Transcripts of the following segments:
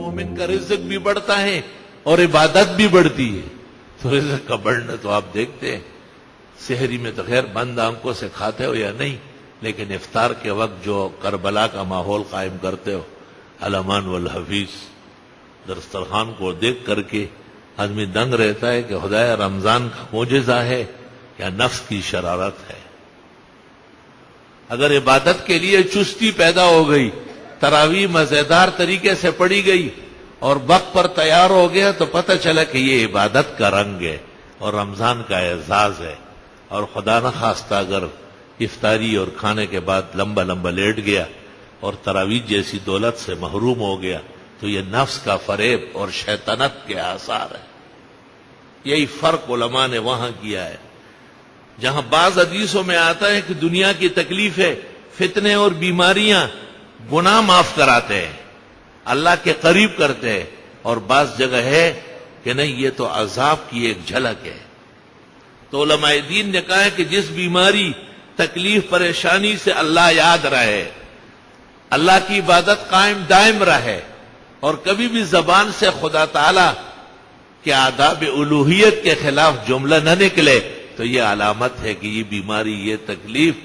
مومن کا رزق بھی بڑھتا ہے اور عبادت بھی بڑھتی ہے. تو رزق کا بڑھنا تو آپ دیکھتے ہیں. سحری میں تو خیر بند آنکھوں سے کھاتے ہو یا نہیں، لیکن افطار کے وقت جو کربلا کا ماحول قائم کرتے ہو، الامان والحفیظ، دسترخوان کو دیکھ کر کے آدمی دنگ رہتا ہے کہ خدایا رمضان کا معجزہ ہے یا نفس کی شرارت ہے. اگر عبادت کے لیے چستی پیدا ہو گئی، تراویح مزیدار طریقے سے پڑھی گئی اور وقت پر تیار ہو گیا، تو پتہ چلا کہ یہ عبادت کا رنگ ہے اور رمضان کا اعزاز ہے. اور خدا نہ خواستہ اگر افطاری اور کھانے کے بعد لمبا لمبا لیٹ گیا اور تراویح جیسی دولت سے محروم ہو گیا، تو یہ نفس کا فریب اور شیطنت کے آثار ہے. یہی فرق علماء نے وہاں کیا ہے. جہاں بعض حدیثوں میں آتا ہے کہ دنیا کی تکلیفیں، فتنے اور بیماریاں گناہ معاف کراتے ہیں، اللہ کے قریب کرتے ہیں، اور بعض جگہ ہے کہ نہیں، یہ تو عذاب کی ایک جھلک ہے. تو علماء دین نے کہا ہے کہ جس بیماری، تکلیف، پریشانی سے اللہ یاد رہے، اللہ کی عبادت قائم دائم رہے، اور کبھی بھی زبان سے خدا تعالی کے آداب الوہیت کے خلاف جملہ نہ نکلے، تو یہ علامت ہے کہ یہ بیماری، یہ تکلیف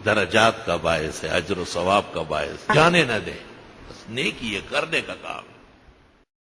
درجات کا باعث ہے، اجر و ثواب کا باعث ہے. جانے نہ دے، بس نیکی یہ کرنے کا کام.